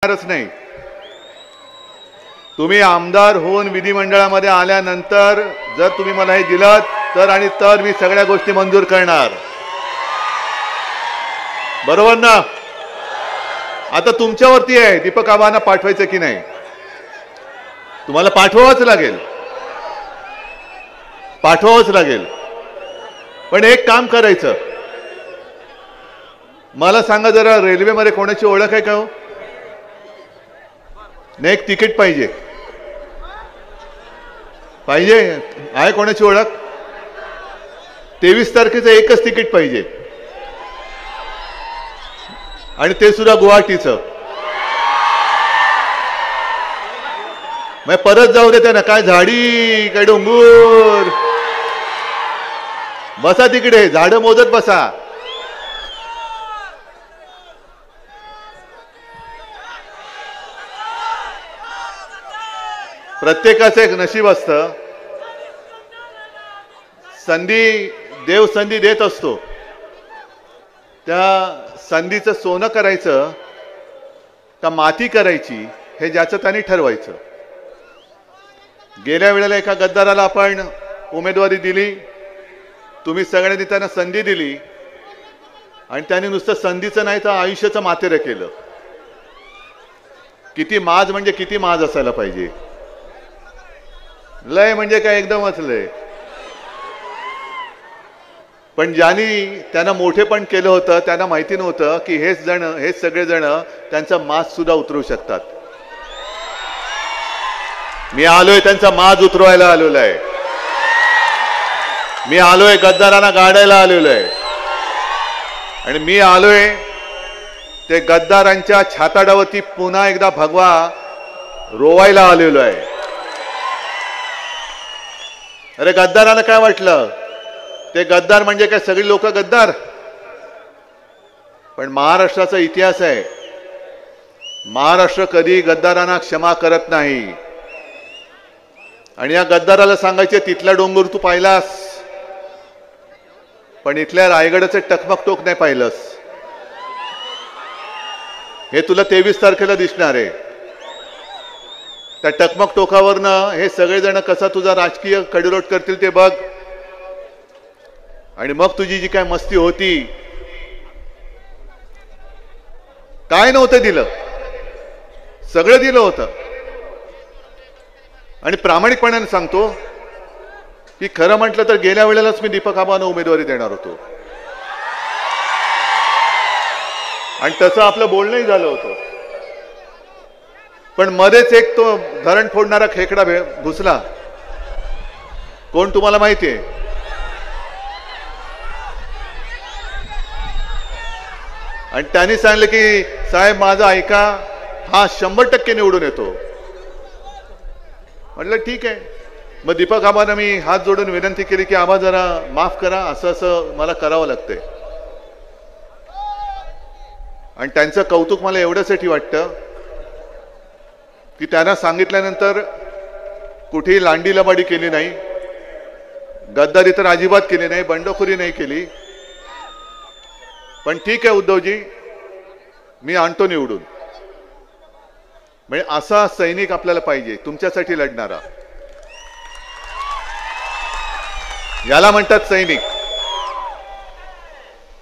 नाही. तुम्ही आमदार होऊन विधिमंडळामध्ये आल्यानंतर जर तुम्ही मला हे दिलं तर मी सगळ्या गोष्टी मंजूर करणार. बरोबर ना? आता तुमच्यावरती आहे दीपक आबांना पाठवायचं की नाही. तुम्हाला पाठवावंच लागेल. पण एक काम करायचं, मला सांगा जरा, रेल्वेमध्ये कोणाची ओळख आहे का हो? नाही, एक तिकीट पाहिजे. आहे कोणाची ओळख? 23 तारखेचं एकच तिकीट पाहिजे, आणि ते सुद्धा गुवाहाटीचं. मग परत जाऊ दे त्यांना. काय झाडी, काय डोंगर. बसा तिकडे, झाडं मोजत बसा. प्रत्येकाचं एक नशीब असतं. देव संधी देत असतो. त्या संधीचं सोनं करायचं का माती करायची हे ज्याचं त्यांनी ठरवायचं. गेल्या वेळेला एका गद्दाराला आपण उमेदवारी दिली, तुम्ही सगळ्यांनी त्यांना संधी दिली, आणि त्यांनी नुसतं संधीचं नाही तर आयुष्याचं मातेरं केलं. किती माज म्हणजे किती माज असायला पाहिजे. लय म्हणजे काय एकदमच लय. पण ज्यांनी त्यांना मोठेपण केलं होतं त्यांना माहिती नव्हतं की हे सगळे जण त्यांचा माज सुद्धा उतरवू शकतात. मी आलोय त्यांचा माज उतरवायला आलेलो आहे. मी आलोय गद्दारांना गाडायला आलेलो आहे. आणि मी आलोय ते गद्दारांच्या छाताडावरती पुन्हा एकदा भगवा रोवायला आलेलो आहे. अरे गद्दारांना काय वाटलं? ते गद्दार म्हणजे काय सगळी लोक गद्दार? पण महाराष्ट्राचा इतिहास आहे, महाराष्ट्र कधी गद्दारांना क्षमा करत नाही. आणि या गद्दाराला सांगायचे, तिथला डोंगर तू पाहिलास, पण इथल्या रायगडाचं टकमक टोक नाही पाहिलंस. हे तुला 23 तारखेला दिसणार आहे. त्या टकमक टोकावरनं हे सगळेजण कसा तुझा राजकीय कडिरोट करतील ते बघ. आणि मग तुझी जी काय मस्ती होती, काय नव्हतं दिलं, सगळं दिलं होतं. आणि प्रामाणिकपणाने सांगतो की खरं म्हटलं तर गेल्या वेळेलाच मी दीपक आबांना उमेदवारी देणार होतो, आणि तसं आपलं बोलणंही झालं होतं. पण मध्येच एक तो धरण फोडणारा खेकडा घुसला. कोण तुम्हाला माहिती आहे? आणि त्यांनी सांगितलं की साहेब माझं ऐका, हा 100% निवडून येतो. म्हटलं ठीक आहे. मग दीपक आबांना मी हात जोडून विनंती केली की आबा जरा माफ करा, असं मला करावं लागतंय. आणि त्यांचं कौतुक मला एवढ्यासाठी वाटतं की त्यांना सांगितल्यानंतर कुठेही लांडी लबाडी केली नाही, गद्दारी तर अजिबात केली नाही, बंडखोरी नाही केली. पण ठीक आहे उद्धवजी, मी आणतो निवडून. म्हणजे असा सैनिक आपल्याला पाहिजे, तुमच्यासाठी लढणारा. याला म्हणतात सैनिक.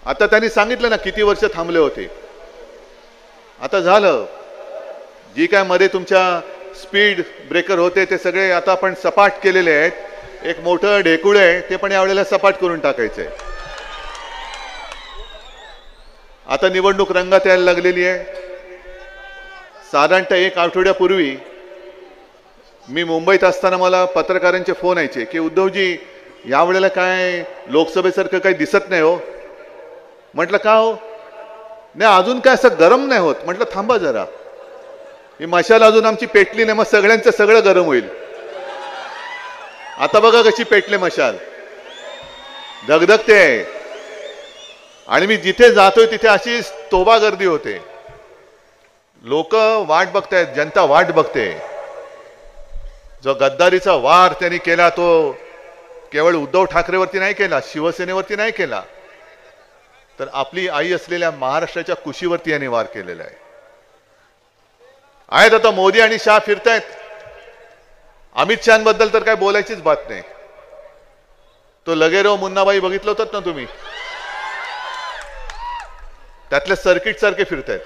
आता त्यांनी सांगितलं ना किती वर्ष थांबले होते. आता झालं. जी काय मध्ये तुमच्या स्पीड ब्रेकर होते ते सगळे आता आपण सपाट केलेले आहेत. एक मोठं ढेकुळ आहे, ते पण यावेळेला सपाट करून टाकायचंय. आता निवडणूक रंगात यायला लागलेली आहे. साधारणतः 1 आठवड्यापूर्वी मी मुंबईत असताना मला पत्रकारांचे फोन यायचे की उद्धवजी यावेळेला काय लोकसभेसारखं काही दिसत नाही हो. म्हटलं का हो? नाही अजून काय असं गरम नाही होत. म्हटलं थांबा जरा, ही मशाल अजून आमची पेटली नाही, मग सगळ्यांचं सगळं गरम होईल. आता बघा कशी पेटले मशाल, धगधगते. आणि मी जिथे जातोय तिथे अशी तोबा गर्दी होते. लोक वाट बघतायत, जनता वाट बघते. जो गद्दारीचा वार त्यांनी केला तो केवळ उद्धव ठाकरेवरती नाही केला, शिवसेनेवरती नाही केला, तर आपली आई असलेल्या महाराष्ट्राच्या कुशीवरती यांनी वार केलेला आहे. आहेत आता मोदी आणि शहा फिरतायत. अमित शहाबद्दल तर काय बोलायचीच बात नाही. तो लगेरो मुन्नाबाई बघितलं होतं ना तुम्ही, त्यातले सर्किट सारखे फिरतायत.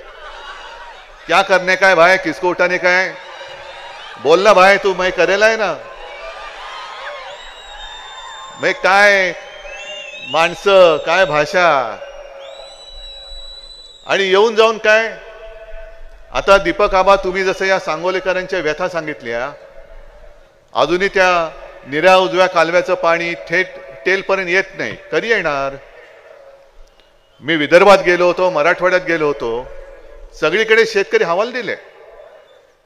क्या करने का है भाई, किसको उठाने का है, बोल ना भाई, तू मैं करेला आहे ना. मैं काय माणसं, काय भाषा, आणि येऊन जाऊन काय. आता दीपक आबा, तुम्ही जसं या सांगोलेकरांच्या व्यथा सांगितल्या, अजूनही त्या निऱ्या उजव्या कालव्याचं पाणी थेट टेलपर्यंत येत नाही. कधी येणार. मी विदर्भात गेलो होतो, मराठवाड्यात गेलो होतो, सगळीकडे शेतकरी हवाल दिले.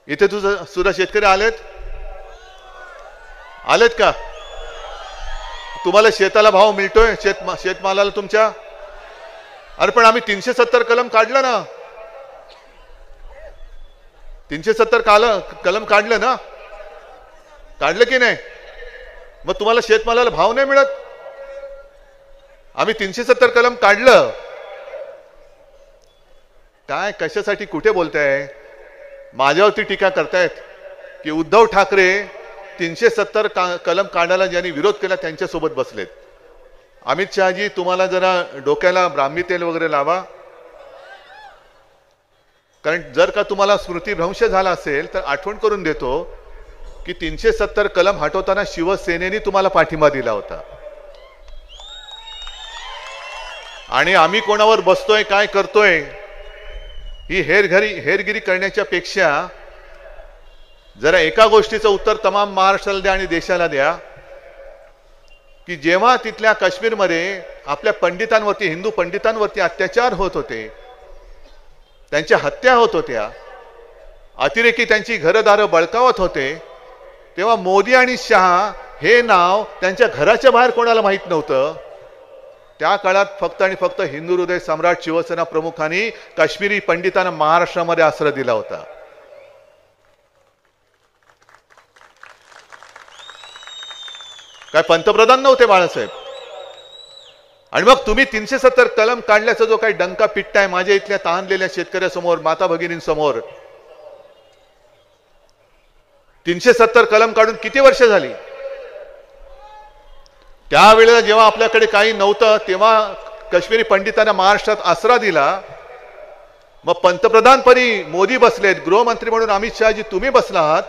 इथे तुझं सुद्धा शेतकरी आलेत का. तुम्हाला शेताला भाव मिळतोय, शेतमालाला तुमच्या. अरे पण आम्ही 370 कलम काढलं ना, 370 कलम काढलं ना, काढलं की नाही. मग तुम्हाला शेतमालाला भाव नाही मिळत. आम्ही 370 कलम काढलं. काय कशासाठी, कुठे बोलताय. माझ्यावरती टीका करतायत की उद्धव ठाकरे 370 कलम काढायला ज्यांनी विरोध केला त्यांच्यासोबत बसलेत. अमित शहाजी, तुम्हाला जरा डोक्याला ब्राह्मी तेल वगैरे लावा. कारण जर का तुम्हाला स्मृतिभ्रंश झाला असेल तर आठवण करून देतो की 370 कलम हटवताना शिवसेनेने तुम्हाला पाठिंबा दिला होता. आणि आम्ही कोणावर बसतोय, काय करतोय, ही हेरगिरी करण्याच्या पेक्षा जरा एका गोष्टीचं उत्तर तमाम महाराष्ट्राला द्या आणि देशाला द्या की जेव्हा तिथल्या काश्मीरमध्ये आपल्या पंडितांवरती, हिंदू पंडितांवरती अत्याचार होत होते, त्यांच्या हत्या होत होत्या, अतिरेकी त्यांची घरदारं बळकावत होते, तेव्हा मोदी आणि शहा हे नाव त्यांच्या घराच्या बाहेर कोणाला माहित नव्हतं. त्या काळात फक्त आणि फक्त हिंदू हृदय सम्राट शिवसेना प्रमुखांनी काश्मीरी पंडितांना महाराष्ट्रामध्ये आश्रय दिला होता. काय पंतप्रधान नव्हते बाळासाहेब. आणि मग तुम्ही 370 कलम काढल्याचा जो काही डंका पिट्टाय माझ्या इथल्या तहानलेल्या शेतकऱ्यासमोर, माता भगिनींसमोर. 370 कलम काढून किती वर्ष झाली. त्यावेळेला जेव्हा आपल्याकडे काही नव्हतं तेव्हा काश्मीरी पंडितांना महाराष्ट्रात आसरा दिला. मग पंतप्रधानपदी मोदी बसलेत, गृहमंत्री म्हणून अमित शहाजी तुम्ही बसला आहात.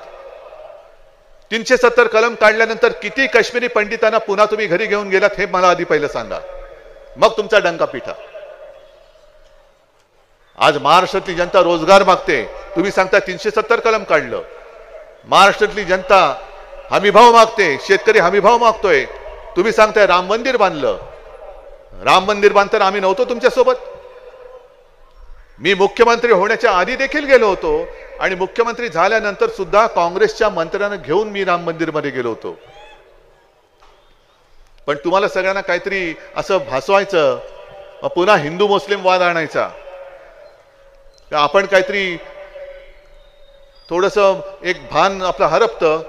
370 कलम काढल्यानंतर किती काश्मीरी पंडितांना पुन्हा तुम्ही घरी घेऊन गेलात हे मला आधी पहिलं सांगा, मग तुमचा डंका पिठा. आज महाराष्ट्रातली जनता रोजगार मागते, तुम्ही सांगता 370 कलम काढलं. महाराष्ट्रातली जनता हमीभाव मागते, शेतकरी हमीभाव मागतोय, तुम्ही सांगताय राम मंदिर बांधलं. राम मंदिर बांधताना आम्ही नव्हतो तुमच्यासोबत. मी मुख्यमंत्री होण्याच्या आधी देखील गेलो होतो आणि मुख्यमंत्री झाल्यानंतर सुद्धा काँग्रेसच्या मंत्र्यांना घेऊन मी राम मंदिरमध्ये गेलो होतो. पण तुम्हाला सगळ्यांना काहीतरी असं भासवायचं, पुन्हा हिंदू मुस्लिम वाद आणायचा, आपण काहीतरी थोडंसं एक भान आपलं हरपतं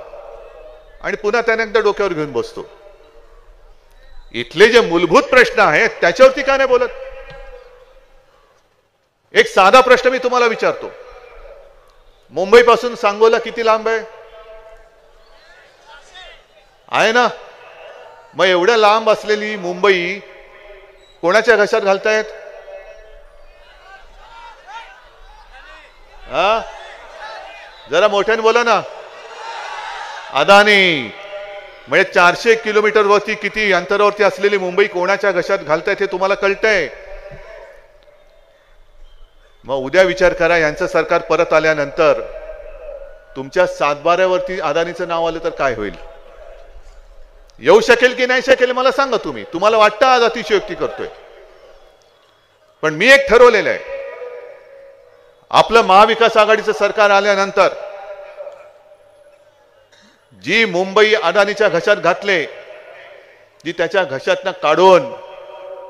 आणि पुन्हा त्याने एकदा डोक्यावर घेऊन बसतो. इथले जे मूलभूत प्रश्न आहेत त्याच्यावरती का नाही बोलत. एक साधा प्रश्न मी तुम्हाला विचारतो, मुंबई पासून सांगोला किती लांब आहे ना. मग एवढ्या लांब असलेली मुंबई कोणाच्या घशात घालतायत. जरा मोठ्याने बोला ना. अदानी. म्हणजे 400 किलोमीटर वरती किती अंतरावरती असलेली मुंबई कोणाच्या घशात घालतायत हे तुम्हाला कळतंय. मग उद्या विचार करा, यांचं सरकार परत आल्यानंतर तुमच्या सातबाऱ्यावरती अदानीचं नाव आलं तर काय होईल. येऊ शकेल की नाही शकेल मला सांगा तुम्ही. तुम्हाला वाटतं आज अतिशयोक्ती करतोय, पण मी एक ठरवलेलं आहे, आपलं महाविकास आघाडीचं सरकार आल्यानंतर जी मुंबई अदानीच्या घशात घातले, जी त्याच्या घशातनं काढून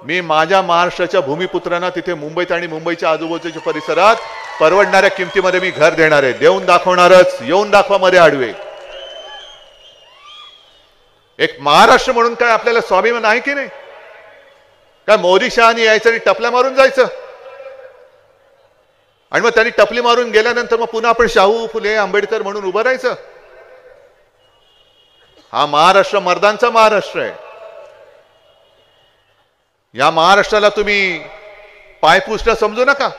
मी माझ्या महाराष्ट्राच्या भूमिपुत्रांना तिथे मुंबईत आणि मुंबईच्या आजूबाजूच्या परिसरात परवडणाऱ्या किमतीमध्ये मी घर देणार आहे. देऊन दाखवणारच. येऊन दाखवा मध्ये आडवे. एक महाराष्ट्र म्हणून काय आपल्याला स्वाभिमान आहे की नाही. काय मोदी शहानी यायचं आणि टपल्या मारून जायचं. आणि मग त्यांनी टपली मारून गेल्यानंतर मग पुन्हा आपण शाहू फुले आंबेडकर म्हणून उभं राहायचं? हा महाराष्ट्र मर्दांचा महाराष्ट्र आहे. या महाराष्ट्राला तुम्ही पायपुसणं समजू नका.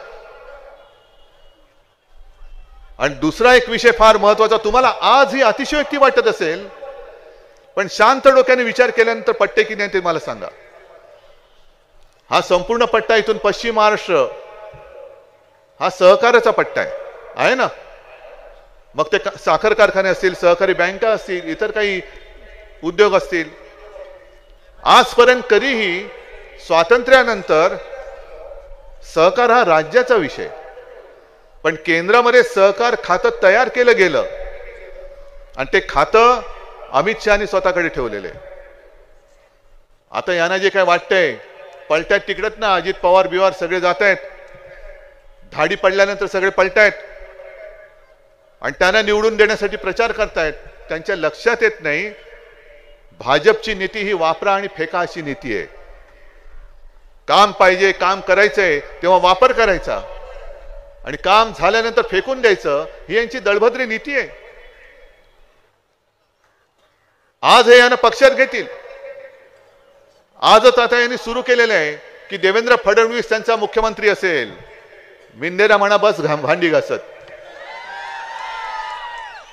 आणि दुसरा एक विषय फार महत्वाचा, तुम्हाला आज ही अतिशयोक्ती वाटत असेल, पण शांत डोक्याने विचार केल्यानंतर पट्टे की नाही ते मला सांगा. हा संपूर्ण पट्टा इथून पश्चिम महाराष्ट्र हा सहकाराचा पट्टा आहे ना? मग ते साखर कारखाने असतील, सहकारी बँका असतील, इतर काही उद्योग असतील. आजपर्यंत कधीही स्वातंत्र्यानंतर सहकार हा राज्याचा विषय, पण केंद्रामध्ये सहकार खातं तयार केलं गेलं आणि ते खातं अमित शहानी स्वतःकडे ठेवलेले. आता यांना जे काय वाटतंय, पलट्यात तिकडत ना, अजित पवार बिवार सगळे जात आहेत, धाडी पडल्यानंतर सगळे पलटायत आणि त्यांना निवडून देण्यासाठी प्रचार करतायत. त्यांच्या लक्षात येत नाही भाजपची नीती ही वापरा आणि फेका अशी नीती आहे. काम पाहिजे, काम करायचंय तेव्हा वापर करायचा आणि काम झाल्यानंतर फेकून द्यायचं, ही यांची दळभद्री नीती आहे. आज हे यांना पक्षात घेतील. आजच आता यांनी सुरू केलेलं आहे की देवेंद्र फडणवीस त्यांचा मुख्यमंत्री असेल, मिंदेरा म्हणा बस भांडी घासत,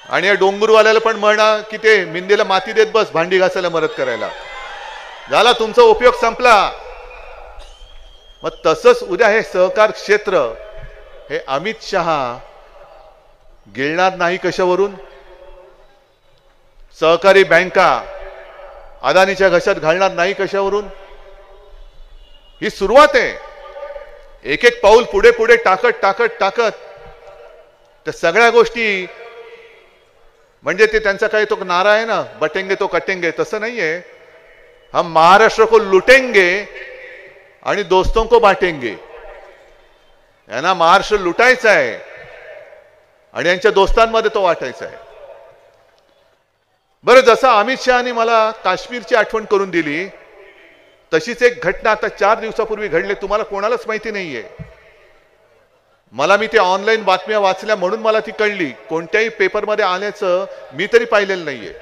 आणि या डोंगरवाल्याला पण म्हणा की ते मिंदेला माती देत बस भांडी घासायला मदत करायला. झाला तुमचा उपयोग संपला. मग तसंच उद्या हे सहकार क्षेत्र हे अमित शहा गिळणार नाही कशावरून? सहकारी बँका अदानीच्या घशात घालणार नाही कशावरून? ही सुरुवात आहे. एक एक पाऊल पुढे पुढे टाकत टाकत टाकत त्या सगळ्या गोष्टी, म्हणजे ते त्यांचा काही तो नारा आहे ना, बटेंगे तो कटेंगे, तसं नाहीये. हम महाराष्ट्र को लुटेंगे आणि दोस्तों को बांटेंगे. यांना महाराष्ट्र लुटायचा आहे आणि यांच्या दोस्तांमध्ये तो वाटायचा आहे. बरं, जसं अमित शहानी मला काश्मीरची आठवण करून दिली, तशीच एक घटना आता 4 दिवसापूर्वी घडली. तुम्हाला कोणालाच माहिती नाहीये. मला मी ते ऑनलाईन बातम्या वाचल्या म्हणून मला ती कळली. कोणत्याही पेपरमध्ये आल्याचं मी तरी पाहिलेलं नाहीये.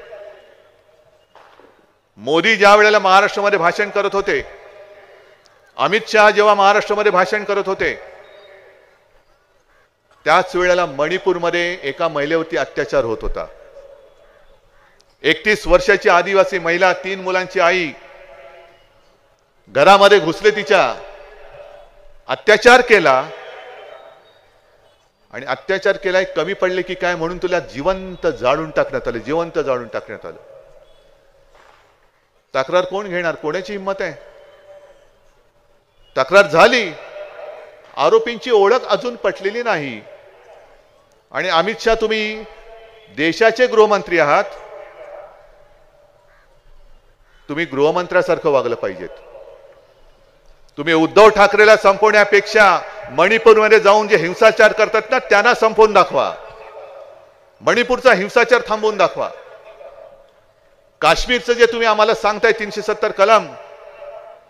मोदी ज्या वेळेला महाराष्ट्रामध्ये भाषण करत होते, अमित शहा जेव्हा महाराष्ट्रामध्ये भाषण करत होते, त्याच वेळेला मणिपूरमध्ये एका महिलेवरती अत्याचार होत होता. 31 वर्षाची आदिवासी महिला, 3 मुलांची आई, घरामध्ये घुसले, तिच्या अत्याचार केला आणि अत्याचार केलाय कमी पडले की काय म्हणून तुला जिवंत जाळून टाकण्यात आलं, जिवंत जाळून टाकण्यात आलं. तक्रार कोण घेणार? कोणाची हिंमत आहे? तक्रार झाली, आरोपींची ओळख अजून पटलेली नाही. आणि अमित शहा, तुम्ही देशाचे गृहमंत्री आहात, तुम्ही गृहमंत्र्यासारखं वागलं पाहिजेत. तुम्ही उद्धव ठाकरेला संपवण्यापेक्षा मणिपूरमध्ये जाऊन जे हिंसाचार करतात ना, त्यांना संपवून दाखवा. मणिपूरचा हिंसाचार थांबवून दाखवा. काश्मीरचं जे तुम्ही आम्हाला सांगताय 370 कलम,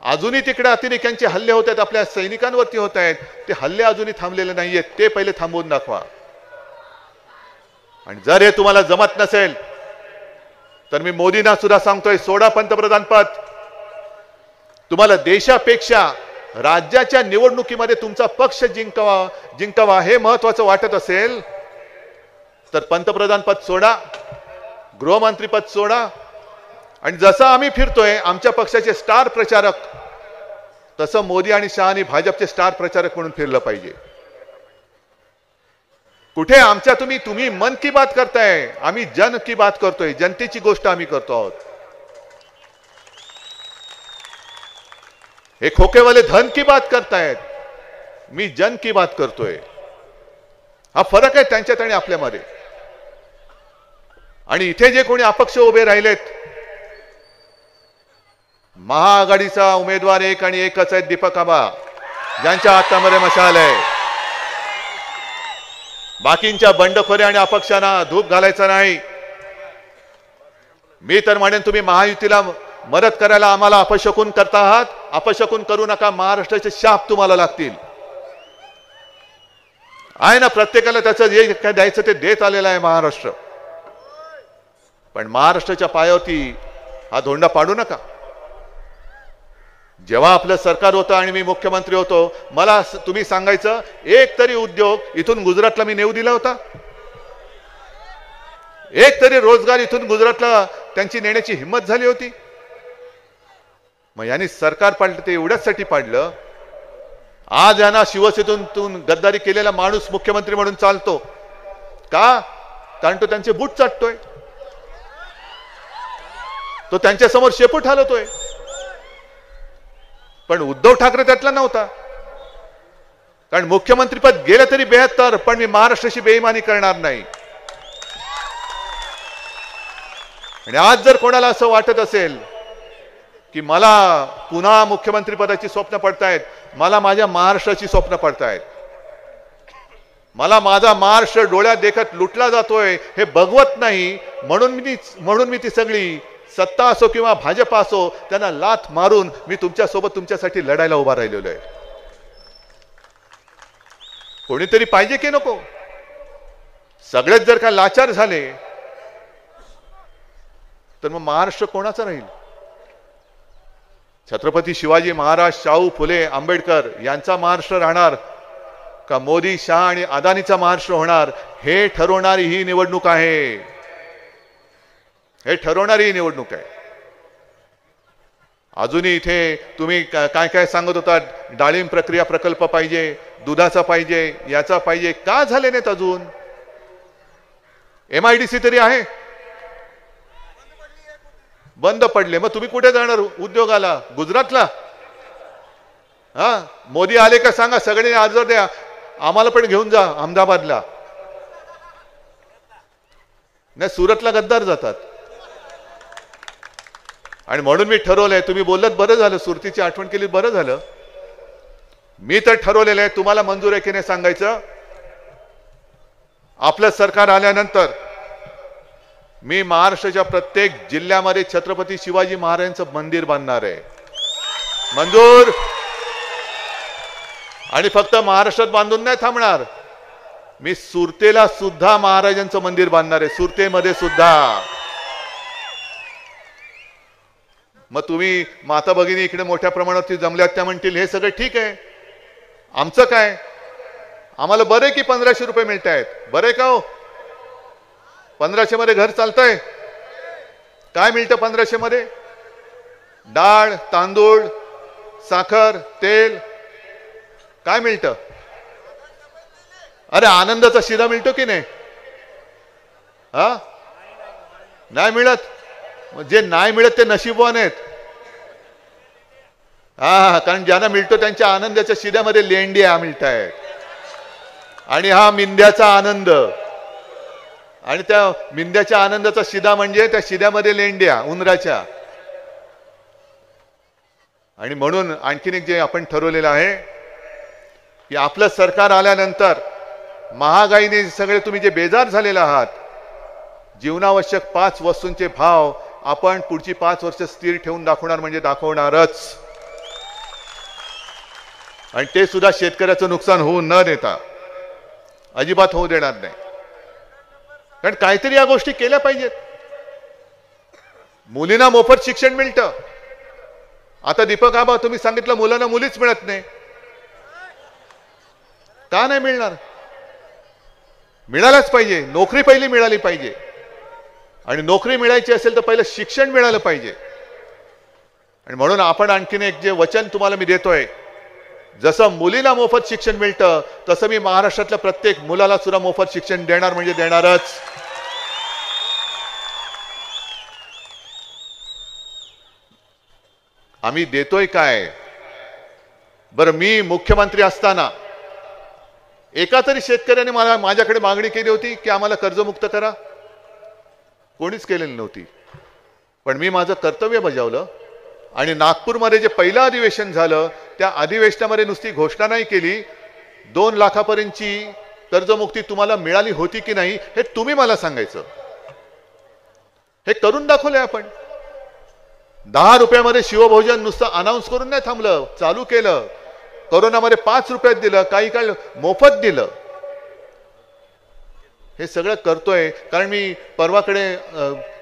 अजूनही तिकडे अतिरेक्यांचे हल्ले होत आहेत, आपल्या सैनिकांवरती होत आहेत, ते हल्ले अजूनही थांबलेले नाहीयेत, ते पहिले थांबवून दाखवा. आणि जर हे तुम्हाला जमत नसेल तर मी मोदींना सुद्धा सांगतोय, सोडा पंतप्रधान पद. तुम्हाला देशापेक्षा राज्याच्या निवडणुकीमध्ये तुमचा पक्ष जिंकावा हे महत्वाचं वाटत असेल तर पंतप्रधान पद सोडा, गृहमंत्री पद सोडा. आणि जसं आम्ही फिरतोय आमच्या पक्षाचे स्टार प्रचारक, तसं मोदी आणि शहानी भाजपचे स्टार प्रचारक म्हणून फिरलं पाहिजे. कुठे आमच्या तुम्ही मन की बात करताय, आम्ही जन की बात करतोय, जनतेची गोष्ट आम्ही करतो आहोत. हे खोकेवाले धन की बात करतायत, मी जन की बात करतोय. हा फरक आहे त्यांच्यात आणि आपल्यामध्ये. आणि इथे जे कोणी अपक्ष उभे राहिलेत, महाआघाडीचा उमेदवार एक आणि एकच आहे, दीपक आबा, ज्यांच्या हातामध्ये मशाल आहे. बाकींच्या बंडखोऱ्या आणि अपक्षांना धूप घालायचा नाही. मी तर म्हणेन तुम्ही महायुतीला मदत करायला आम्हाला अपशकुन करता आहात, अपशकुन करू नका. महाराष्ट्राचे शाप तुम्हाला लागतील. आहे ना, प्रत्येकाला त्याचं जे काय द्यायचं ते देत आलेलं आहे महाराष्ट्र. पण महाराष्ट्राच्या पायावरती हा धोंडा पाडू नका. जेव्हा आपलं सरकार होतं आणि मी मुख्यमंत्री होतो, मला तुम्ही सांगायचं एक तरी उद्योग इथून गुजरातला मी नेऊ दिला होता? एक तरी रोजगार इथून गुजरातला त्यांची नेण्याची हिंमत झाली होती? मग यांनी सरकार पाडलं ते एवढ्याचसाठी पाडलं, आज यांना शिवसेनेतून गद्दारी केलेला माणूस मुख्यमंत्री म्हणून चालतो का? कारण तो त्यांचे बूट चाटतोय, तो त्यांच्या समोर शेपूट हलवतोय. पण उद्धव ठाकरे त्यातला नव्हता. कारण मुख्यमंत्रीपद गेलं तरी 72, पण मी महाराष्ट्राशी बेईमानी करणार नाही. आणि आज जर कोणाला असं वाटत असेल की मला पुन्हा मुख्यमंत्री पदाची स्वप्न पडतायत, मला माझ्या महाराष्ट्राची स्वप्न पडतायत, मला माझा महाराष्ट्र डोळ्यात देखत लुटला जातोय हे बघवत नाही, म्हणून मी ती सगळी सत्ता असो किंवा भाजप असो त्यांना लाथ मारून मी तुमच्यासोबत तुमच्यासाठी लढायला उभा राहिलेलो आहे. कोणीतरी पाहिजे की नको? सगळेच जर का लाचार झाले तर मग महाराष्ट्र कोणाचा राहील? छत्रपती शिवाजी महाराज, शाहू फुले, आंबेडकर यांचा महाराष्ट्र राहणार का मोदी, शाह आणि अदानीचा महाराष्ट्र होणार? हे ठरवणारी ही निवडणूक आहे. हे ठरवणारी ही निवडणूक आहे. अजूनही इथे तुम्ही काय काय सांगत होता, डाळिंब प्रक्रिया प्रकल्प पाहिजे, दुधाचा पाहिजे, याचा पाहिजे, का झाले नाहीत अजून? MIDC तरी आहे, बंद पडले. मग तुम्ही कुठे जाणार उद्योगाला? गुजरातला? हा, मोदी आले का सांगा, सगळ्यांनी अर्ज द्या, आम्हाला पण घेऊन जा अहमदाबादला. नाही, सुरतला गद्दार जातात. आणि म्हणून मी ठरवलंय, तुम्ही बोललात बरं झालं, सुरतीची आठवण केली बरं झालं. मी तर ठरवलेलं आहे, तुम्हाला मंजूर आहे की नाही सांगायचं. आपलं सरकार आल्यानंतर मी महाराष्ट्राच्या प्रत्येक जिल्ह्यामध्ये छत्रपती शिवाजी महाराजांचं मंदिर बांधणार आहे. मंजूर. आणि फक्त महाराष्ट्रात बांधून नाही थांबणार, मी सुरतेला सुद्धा महाराजांचं मंदिर बांधणार आहे, सुरतेमध्ये सुद्धा. मग तुम्ही माता भगिनी इकडे मोठ्या प्रमाणावरती जमल्यात, त्या म्हणतील हे सगळं ठीक आहे, आमचं काय? आम्हाला बरं आहे की 1500 रुपये मिळत आहेत. बरं आहे का हो? 1500 मध्ये घर चालतंय? काय मिळतं 1500 मध्ये? डाळ, तांदूळ, साखर, तेल, काय मिळतं? अरे आनंदाचा शिरा मिळतो की नाही? हा, नाही मिळत. जे नाही मिळत ते नशीबवान आहेत. हा, कारण ज्यांना मिळतो त्यांच्या आनंदाच्या शिद्यामध्ये लेंड्या मिळत आहेत. आणि हा मिंद्याचा आनंद, आणि त्या मिंद्याच्या आनंदाचा शिदा म्हणजे त्या शिद्यामध्ये लेंड्या उंदराच्या. आणि म्हणून आणखीन एक जे आपण ठरवलेलं आहे की आपलं सरकार आल्यानंतर महागाईने सगळे तुम्ही जे बेजार झालेले आहात, जीवनावश्यक 5 वस्तूंचे भाव आपण पुढची 5 वर्ष स्थिर ठेवून दाखवणार, म्हणजे दाखवणारच. आणि ते सुद्धा शेतकऱ्याचं नुकसान होऊ न देता अजिबात होऊ देणार नाही. कारण काहीतरी या गोष्टी केल्या पाहिजेत. मुलींना मोफत शिक्षण मिळतं. आता दीपक आबा तुम्ही सांगितलं मुलांना मुलीच मिळत नाही. का नाही मिळणार? मिळालंच पाहिजे. नोकरी पहिली मिळाली पाहिजे. आणि नोकरी मिळायची असेल तर पहिलं शिक्षण मिळालं पाहिजे. आणि म्हणून आपण आणखीन एक जे वचन तुम्हाला मी देतोय, जसं मुलीला मोफत शिक्षण मिळतं तसं मी महाराष्ट्रातल्या प्रत्येक मुलाला सुद्धा मोफत शिक्षण देणार, म्हणजे देणारच. आम्ही देतोय काय? बरं, मी मुख्यमंत्री असताना एका तरी शेतकऱ्याने माझ्याकडे मागणी केली होती की आम्हाला कर्जमुक्त करा? कोणीच केलेली नव्हती. पण मी माझं कर्तव्य बजावलं. आणि नागपूरमध्ये जे पहिलं अधिवेशन झालं त्या अधिवेशनामध्ये नुसती घोषणा नाही केली, 2 लाखापर्यंतची कर्जमुक्ती तुम्हाला मिळाली होती की नाही हे तुम्ही मला सांगायचं. हे करून दाखवलंय आपण. 10 रुपयामध्ये शिवभोजन नुसतं अनाऊन्स करून नाही थांबलं, चालू केलं. कोरोनामध्ये 5 रुपयात दिलं, काही काळ मोफत दिलं. हे सगळं करतोय कारण मी परवाकडे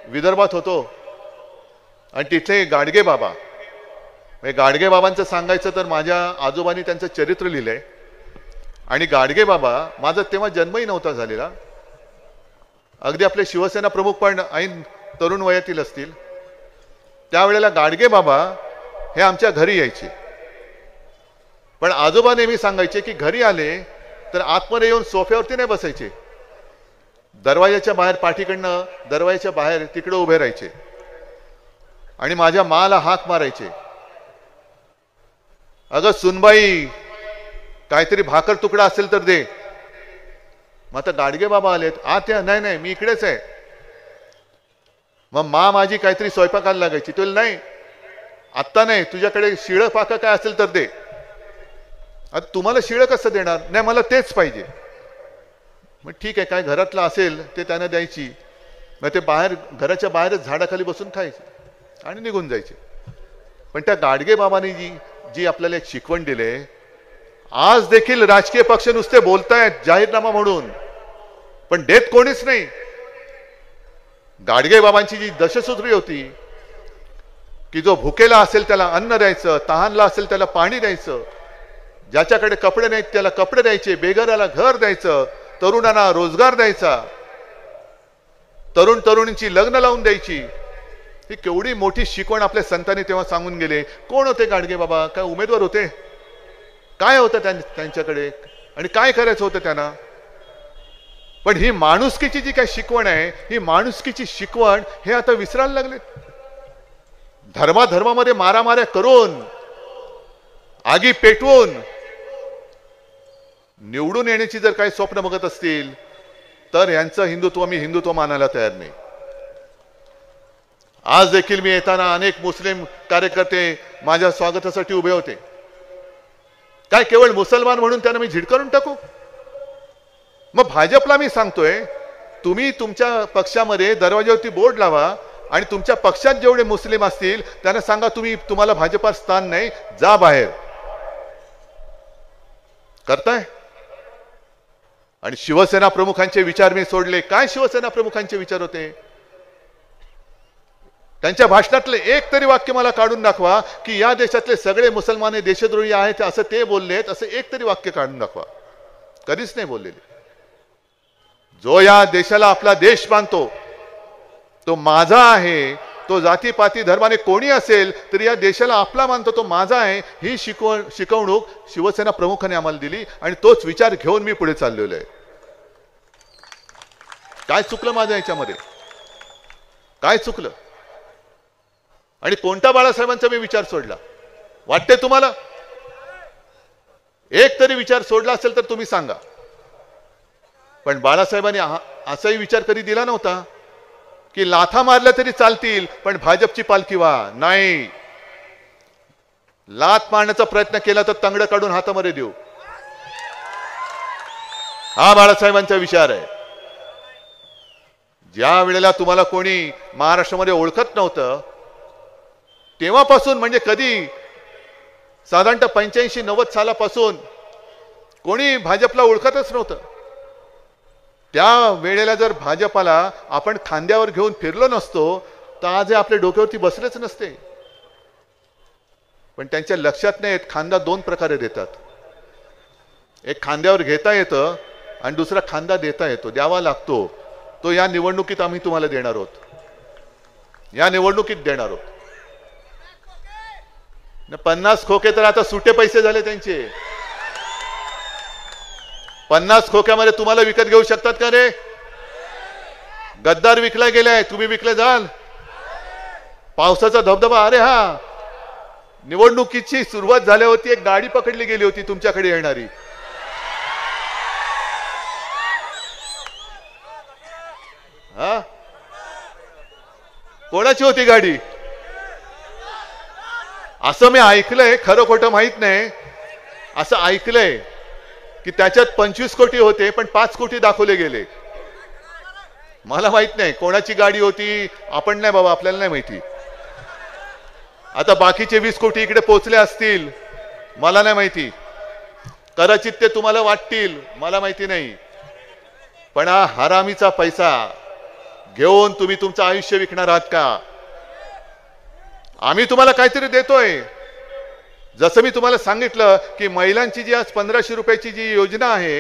विदर्भात होतो आणि तिथे गाडगे बाबा, म्हणजे गाडगे बाबांचं सांगायचं तर माझ्या आजोबांनी त्यांचं चरित्र लिहिलंय. आणि गाडगे बाबा, माझा तेव्हा जन्मही नव्हता झालेला, अगदी आपले शिवसेना प्रमुख पण ऐन तरुण वयातील असतील. त्यावेळेला गाडगे बाबा हे आमच्या घरी यायचे. पण आजोबा नेहमी सांगायचे की घरी आले तर आतमध्ये येऊन सोफ्यावरती नाही बसायचे, दरवाजाच्या बाहेर पाठीकडनं दरवाजाच्या बाहेर तिकडे उभे राहायचे आणि माझ्या माला हाक मारायचे, अगं सुनबाई काहीतरी भाकर तुकडा असेल तर दे. मग आता गाडगे बाबा आलेत आत या, नाही नाही मी इकडेच आहे. मग माझी काहीतरी स्वयंपाकाला लागायची, तुला नाही आत्ता नाही, तुझ्याकडे शिळं पाका काय असेल तर दे. आता तुम्हाला शिळं कसं देणार, नाही मला तेच पाहिजे. मग ठीक आहे, काय घरातलं असेल ते त्यांना द्यायची. मग ते बाहेर घराच्या बाहेरच झाडाखाली बसून खायचे आणि निघून जायचे. पण त्या गाडगे बाबांनी जी आपल्याला एक शिकवण दिले, आज देखील राजकीय पक्ष नुसते बोलतायत जाहीरनामा म्हणून, पण देत कोणीच नाही. गाडगे बाबांची जी दशसूत्री होती की जो भुकेला असेल त्याला अन्न द्यायचं, तहानला असेल त्याला पाणी द्यायचं, ज्याच्याकडे कपडे नाहीत त्याला कपडे द्यायचे, बेघराला घर द्यायचं, तरुणांना रोजगार द्यायचा, तरुण तरुणींची लग्न लावून द्यायची. ही केवढी मोठी शिकवण आपल्या संतांनी तेव्हा सांगून गेले. कोण होते गाडगे बाबा, काय उमेदवार होते, काय होतं त्यांच्याकडे आणि काय करायचं होतं त्यांना. पण ही माणुसकीची जी काही शिकवण आहे, ही माणुसकीची शिकवण हे आता विसरायला लागले. धर्माधर्मामध्ये मारामाऱ्या करून, आगी पेटवून निवडून येण्याची जर काही स्वप्न बघत असतील तर यांचं हिंदुत्व मी हिंदुत्व मानायला तयार नाही. आज देखील मी येताना अनेक मुस्लिम कार्यकर्ते माझ्या स्वागतासाठी उभे होते. काय केवळ मुसलमान म्हणून त्यांना मी झिडकारून टाकू? मग भाजपला मी सांगतोय, तुम्ही तुमच्या पक्षामध्ये दरवाज्यावरती बोर्ड लावा आणि तुमच्या पक्षात जेवढे मुस्लिम असतील त्यांना सांगा तुम्हाला भाजपात स्थान नाही, जा बाहेर. करताय. आणि शिवसेना प्रमुखांचे विचार मी सोडले. काय शिवसेना प्रमुखांचे विचार होते? त्यांच्या भाषणातले एक तरी वाक्य मला काढून दाखवा की या देशातले सगळे मुसलमान देशद्रोही आहेत असं ते बोललेत, असं एक तरी वाक्य काढून दाखवा. कधीच नाही बोललेले. जो या देशाला आपला देश मानतो तो माझा आहे, तो जातीपाती धर्माने कोणी असेल तरी या देशाला आपला मानतो तो माझा आहे, ही शिकवणूक शिवसेना प्रमुखांनी आम्हाला दिली आणि तोच विचार घेऊन मी पुढे चाललेलो आहे. काय चुकलं माझ्या याच्यामध्ये? काय चुकलं? आणि कोणत्या बाळासाहेबांचा मी विचार सोडला वाटते तुम्हाला? एक तरी विचार सोडला असेल तर तुम्ही सांगा. पण बाळासाहेबांनी असाही विचार कधी दिला नव्हता की लाथा मारल्या तरी चालतील पण भाजपची पालखी व्हा. नाही, लाथ मारण्याचा प्रयत्न केला तर तंगड काढून हातामध्ये देऊ, हा बाळासाहेबांचा विचार आहे. ज्या वेळेला तुम्हाला कोणी महाराष्ट्रामध्ये ओळखत नव्हतं तेव्हापासून, म्हणजे कधी साधारणतः 85-90 सालापासून कोणी भाजपला ओळखतच नव्हतं. त्या वेळेला जर भाजपाला आपण खांद्यावर घेऊन फिरलो नसतो तर आज आपल्या डोक्यावरती बसलेच नसते. पण त्यांच्या लक्षात नाही येत, खांदा दोन प्रकारे देतात. एक खांद्यावर घेता येतं आणि दुसरा खांदा देता येतो, द्यावा लागतो. तो या निवडणुकीत आम्ही तुम्हाला देणार आहोत, या निवडणुकीत देणार आहोत. 50 खोके तर आता सुटे पैसे झाले त्यांचे. 50 खोक्यामध्ये तुम्हाला विकत घेऊ शकतात का रे? गद्दार विकला गेलाय, तुम्ही विकले जाल. पावसाचा धबधबा, अरे हा निवडणुकीची सुरुवात झाल्यावरती एक गाडी पकडली गेली होती तुमच्याकडे येणारी. हा, कोणाची होती गाडी? असं मी ऐकलंय, खरं खोटं माहित नाही, असं ऐकलंय की त्याच्यात 25 कोटी होते पण 5 कोटी दाखवले गेले. मला माहित नाही कोणाची गाडी होती, आपण नाही बाबा, आपल्याला नाही माहिती. आता बाकीचे 20 कोटी इकडे पोहोचले असतील, मला नाही माहिती. कदाचित ते तुम्हाला वाटतील, मला माहिती नाही. पण हा हरामीचा पैसा घेऊन तुम्ही तुमचं आयुष्य विकणार आहात का? आम्ही तुम्हाला काहीतरी देतोय. जसं मी तुम्हाला सांगितलं की महिलांची जी आज 1500 रुपयाची जी योजना आहे,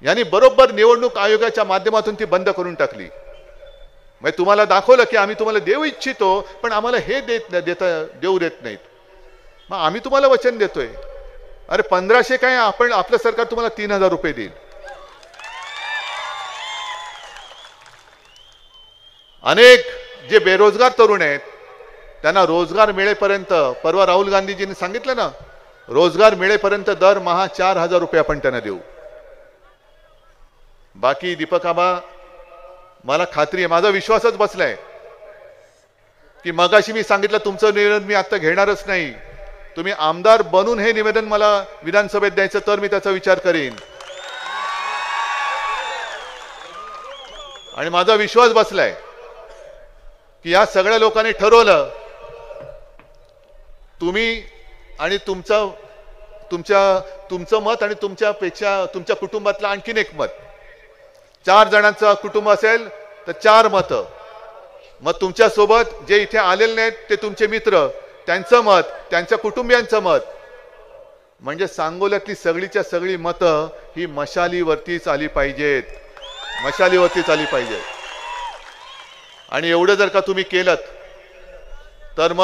यांनी बरोबर निवडणूक आयोगाच्या माध्यमातून ती बंद करून टाकली. म्हणजे तुम्हाला दाखवलं की आम्ही तुम्हाला देऊ इच्छितो, पण आम्हाला हे देऊ देत नाहीत. मग आम्ही तुम्हाला वचन देतोय, अरे 1500 काय, आपण आपलं सरकार तुम्हाला 3000 रुपये देईल. अनेक जे बेरोजगार तरुण आहेत त्यांना रोजगार मिळेपर्यंत, परवा राहुल गांधीजींनी सांगितलं ना, रोजगार मिळेपर्यंत दरमहा 4000 रुपये आपण त्यांना देऊ. बाकी दीपक आबा, मला खात्री आहे, माझा विश्वासच बसलाय की मगाशी मी सांगितलं तुमचं निवेदन मी आता घेणारच नाही. तुम्ही आमदार बनून हे निवेदन मला विधानसभेत द्यायचं तर मी त्याचा विचार करीन. आणि माझा विश्वास बसलाय की या सगळ्या लोकांनी ठरवलं, तुम्ही आणि तुमचं मत आणि तुमच्या कुटुंबातलं आणखीन एक मत, 4 जणांचं कुटुंब असेल तर 4 मतं. मग तुमच्या सोबत जे इथे आलेले नाहीत ते तुमचे मित्र, त्यांचं मत, त्यांच्या कुटुंबियांचं मत, म्हणजे सांगोल्यातली सगळीच्या सगळी मतं ही मशालीवरतीच आली पाहिजेत, मशालीवरतीच आली पाहिजेत. आणि एवढं जर का तुम्ही केलं तर मग